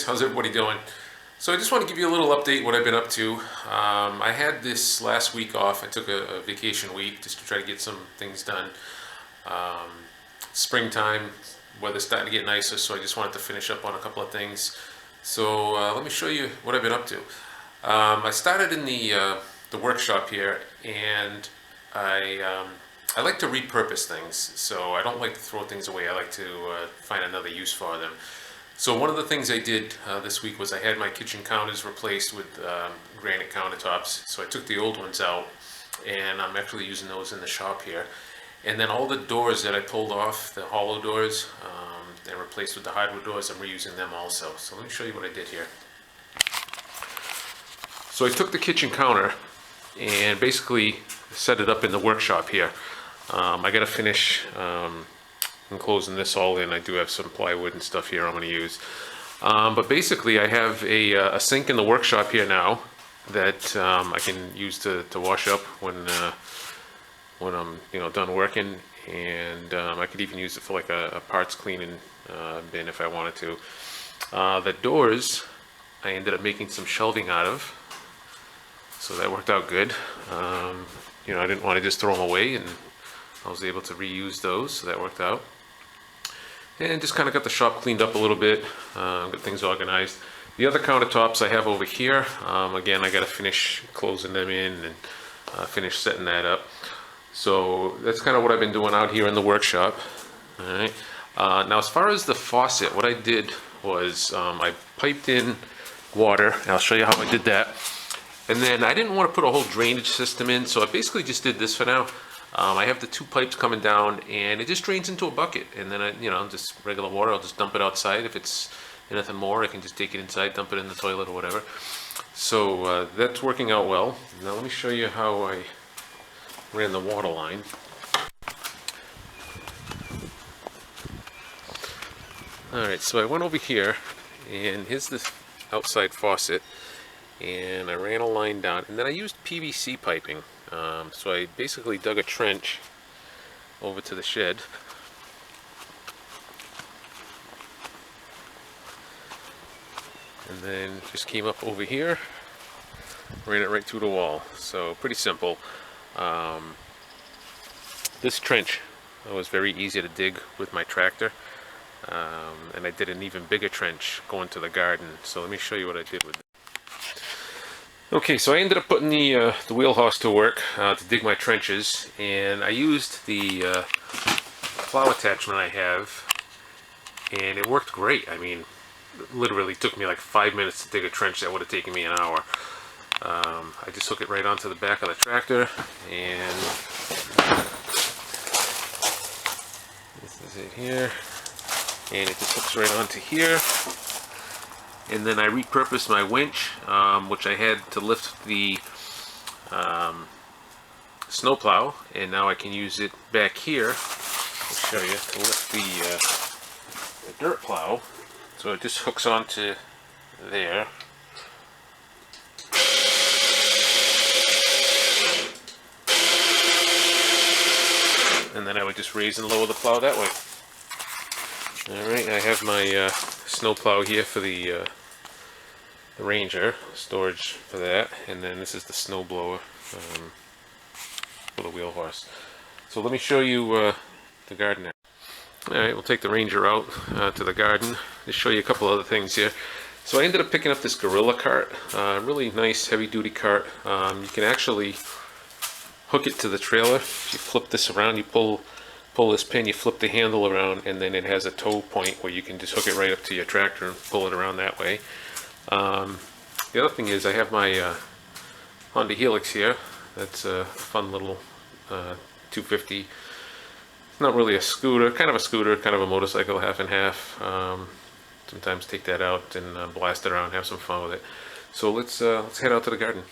guys, how's everybody doing? So I just want to give you a little update what I've been up to. I had this last week off. I took a vacation week just to try to get some things done. Springtime, weather's starting to get nicer, so I just wanted to finish up on a couple of things. So let me show you what I've been up to. I started in the workshop here, and I like to repurpose things. So I don't like to throw things away. I like to find another use for them. So one of the things I did this week was I had my kitchen counters replaced with granite countertops. So I took the old ones out, and I'm actually using those in the shop here. And then all the doors that I pulled off, the hollow doors, and replaced with the hardwood doors, I'm reusing them also. So let me show you what I did here. So I took the kitchen counter and basically set it up in the workshop here. I got to finish enclosing this all in. I do have some plywood and stuff here I'm going to use. But basically I have a sink in the workshop here now that I can use to wash up when I'm done working, and I could even use it for like a parts cleaning bin if I wanted to. The doors I ended up making some shelving out of, so that worked out good. I didn't want to just throw them away, and I was able to reuse those, so that worked out. And just kind of got the shop cleaned up a little bit, got things organized. The other countertops I have over here, again, I got to finish closing them in and finish setting that up. So that's kind of what I've been doing out here in the workshop. All right. Now, as far as the faucet, what I did was I piped in water, and I'll show you how I did that. And then I didn't want to put a whole drainage system in, so I basically just did this for now. I have the two pipes coming down, and it just drains into a bucket. And then just regular water, I'll just dump it outside. If it's anything more, I can just take it inside, dump it in the toilet or whatever. So that's working out well. Now let me show you how I ran the water line. Alright, so I went over here, and here's this outside faucet, and I ran a line down, and then I used PVC piping. So I basically dug a trench over to the shed, and then just came up over here, ran it right through the wall. So pretty simple. This trench was very easy to dig with my tractor, and I did an even bigger trench going to the garden. So let me show you what I did with it. Okay, so I ended up putting the wheelhouse to work to dig my trenches, and I used the plow attachment I have, and it worked great. I mean, it literally took me like 5 minutes to dig a trench that would have taken me an hour. I just hook it right onto the back of the tractor, and this is it here, and it just hooks right onto here. And then I repurposed my winch, which I had to lift the snowplow, and now I can use it back here, I'll show you, to lift the dirt plow. So it just hooks onto there. And then I would just raise and lower the plow that way. Alright, I have my snowplow here for the Ranger, storage for that, and then this is the snow blower for the wheel horse. So let me show you the garden now. Alright, we'll take the Ranger out to the garden. Just show you a couple other things here. So I ended up picking up this Gorilla cart, really nice heavy duty cart. You can actually hook it to the trailer. If you flip this around, you pull this pin, you flip the handle around, and then it has a tow point where you can just hook it right up to your tractor and pull it around that way. The other thing is I have my Honda Helix here. That's a fun little 250. It's not really a scooter, kind of a motorcycle, half and half. Sometimes take that out and blast it around, have some fun with it. So let's head out to the garden.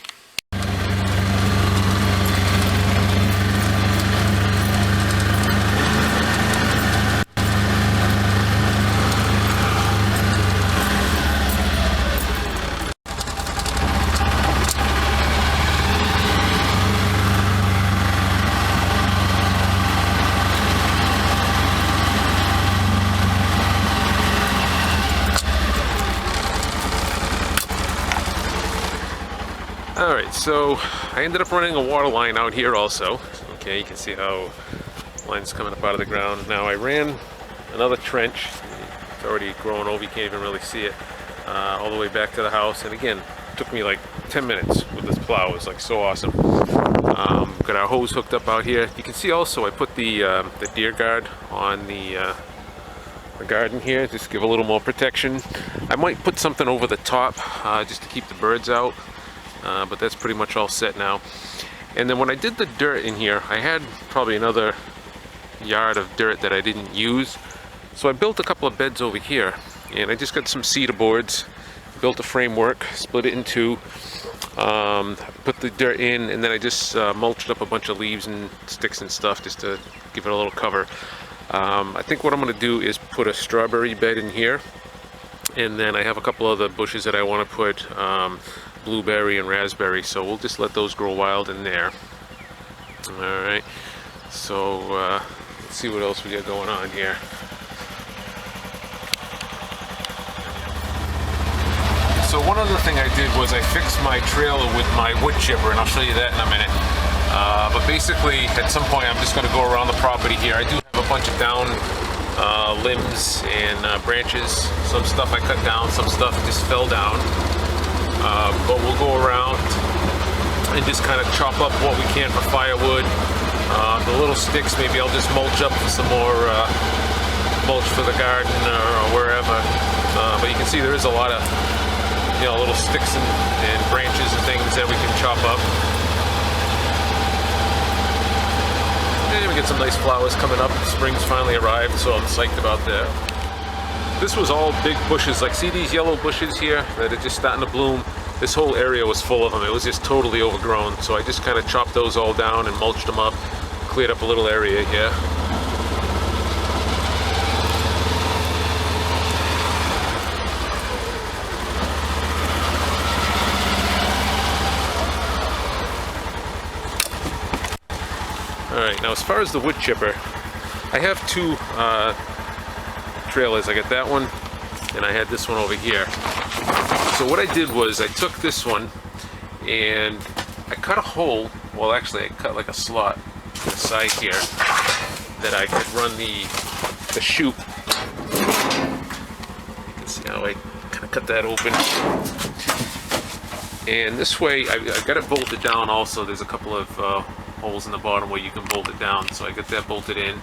Alright, so I ended up running a water line out here also. Okay, you can see how the line's coming up out of the ground. Now I ran another trench. It's already growing over, you can't even really see it. All the way back to the house, and again, it took me like 10 minutes with this plow. It was like so awesome. Got our hose hooked up out here. You can see also I put the deer guard on the garden here, just to give a little more protection. I might put something over the top just to keep the birds out, but that's pretty much all set now. And then when I did the dirt in here, I had probably another yard of dirt that I didn't use, so I built a couple of beds over here, and I just got some cedar boards, built a framework, split it in two, put the dirt in, and then I just mulched up a bunch of leaves and sticks and stuff just to give it a little cover. I think what I'm going to do is put a strawberry bed in here, and then I have a couple other bushes that I want to put blueberry and raspberry, so we'll just let those grow wild in there. Alright, so let's see what else we got going on here. So one other thing I did was I fixed my trailer with my wood chipper, and I'll show you that in a minute. But basically, at some point, I'm just going to go around the property here. I do have a bunch of down limbs and branches. Some stuff I cut down, some stuff just fell down. But we'll go around and just kind of chop up what we can for firewood. The little sticks, maybe I'll just mulch up for some more mulch for the garden or wherever. But you can see there is a lot of little sticks and branches and things that we can chop up. And we get some nice flowers coming up. Spring's finally arrived, so I'm psyched about that. This was all big bushes. Like, see these yellow bushes here that are just starting to bloom? This whole area was full of them. It was just totally overgrown. So I just kind of chopped those all down and mulched them up, cleared up a little area here. Alright, now as far as the wood chipper, I have two trailers. I got that one, and I had this one over here. So what I did was I took this one and I cut a hole, well actually I cut like a slot to the side here that I could run the chute. You can see how I kind of cut that open. And this way, I got it bolted down also. There's a couple of holes in the bottom where you can bolt it down, so I got that bolted in.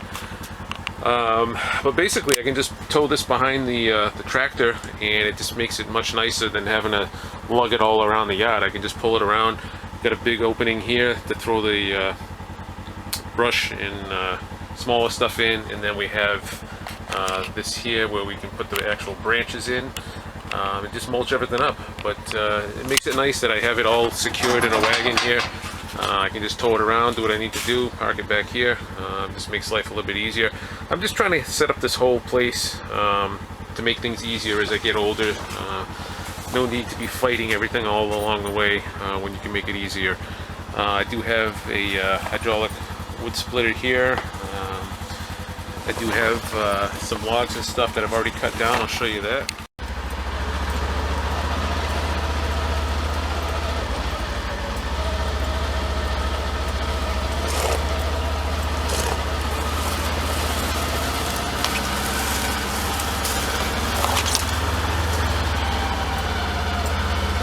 But basically I can just tow this behind the tractor, and it just makes it much nicer than having to lug it all around the yard. I can just pull it around. Got a big opening here to throw the brush and smaller stuff in, and then we have this here where we can put the actual branches in and just mulch everything up. But it makes it nice that I have it all secured in a wagon here. I can just tow it around, do what I need to do, park it back here. Just makes life a little bit easier. I'm just trying to set up this whole place to make things easier as I get older. No need to be fighting everything all along the way when you can make it easier. I do have a hydraulic wood splitter here. I do have some logs and stuff that I've already cut down. I'll show you that.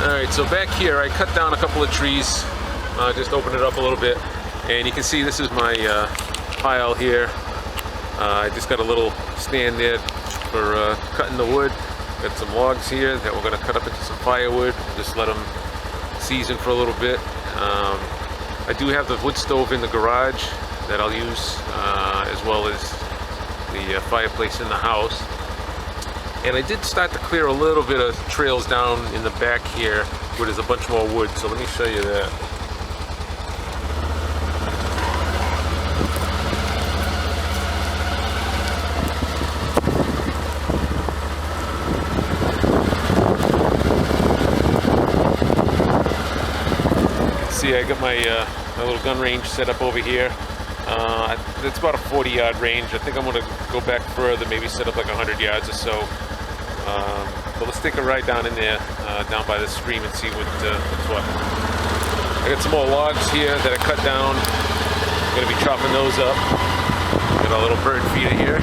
Alright, so back here I cut down a couple of trees, just open it up a little bit, and you can see this is my pile here. I just got a little stand there for cutting the wood. Got some logs here that we're going to cut up into some firewood and just let them season for a little bit. I do have the wood stove in the garage that I'll use, as well as the fireplace in the house. And I did start to clear a little bit of trails down in the back here where there's a bunch more wood, so let me show you that. See, I got my little gun range set up over here. It's about a 40-yard range. I think I'm going to go back further, maybe set up like 100 yards or so. But let's take a ride down in there, down by the stream, and see what's what. I got some more logs here that I cut down. I'm gonna be chopping those up. Got a little bird feeder here.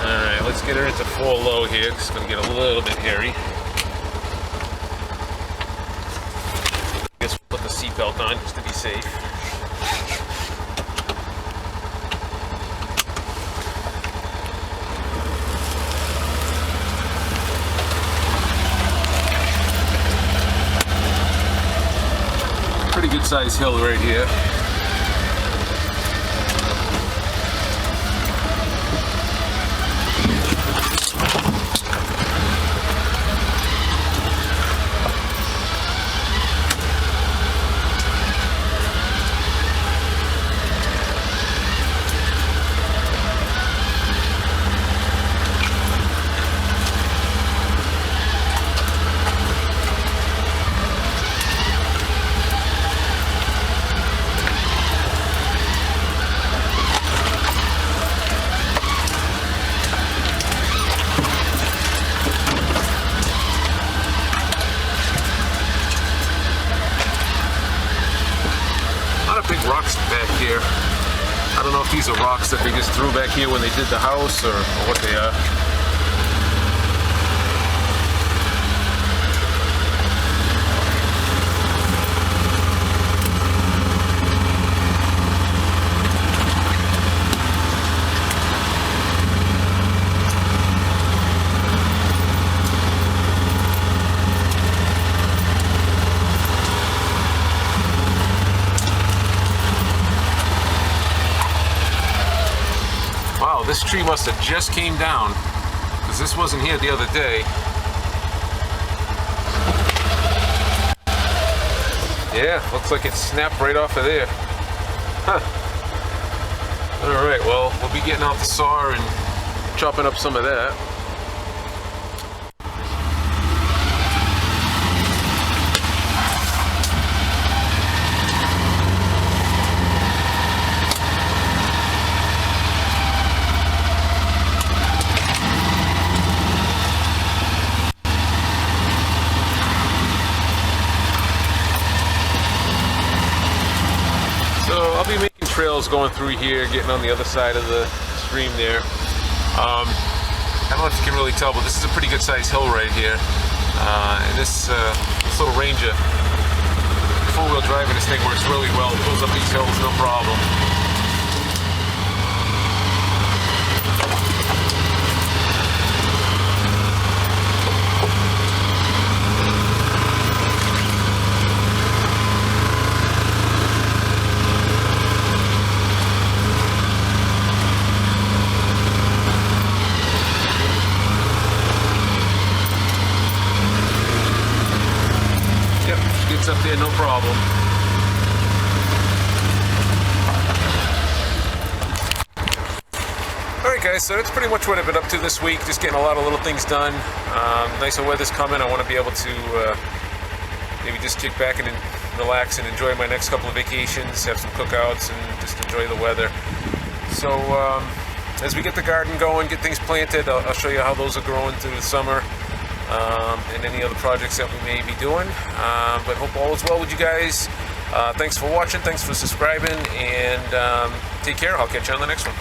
Alright, let's get her into full low here. It's gonna get a little bit hairy. Guess we'll put the seatbelt on just to be safe. Pretty good size hill right here. Rocks back here. I don't know if these are rocks that they just threw back here when they did the house or what they are. Wow, this tree must have just came down, because this wasn't here the other day. Yeah, looks like it snapped right off of there. Huh. Alright, well, we'll be getting out the saw and chopping up some of that. I'll be making trails going through here, getting on the other side of the stream there. I don't know if you can really tell, but this is a pretty good sized hill right here. And this little Ranger, four-wheel driving this thing works really well. It goes up these hills, no problem. Gets up there, no problem. Alright guys, so that's pretty much what I've been up to this week, just getting a lot of little things done. Nicer weather's coming. I want to be able to maybe just kick back and relax and enjoy my next couple of vacations, have some cookouts and just enjoy the weather. So as we get the garden going, get things planted, I'll show you how those are growing through the summer. And any other projects that we may be doing. But hope all is well with you guys. Thanks for watching, thanks for subscribing, and take care. I'll catch you on the next one.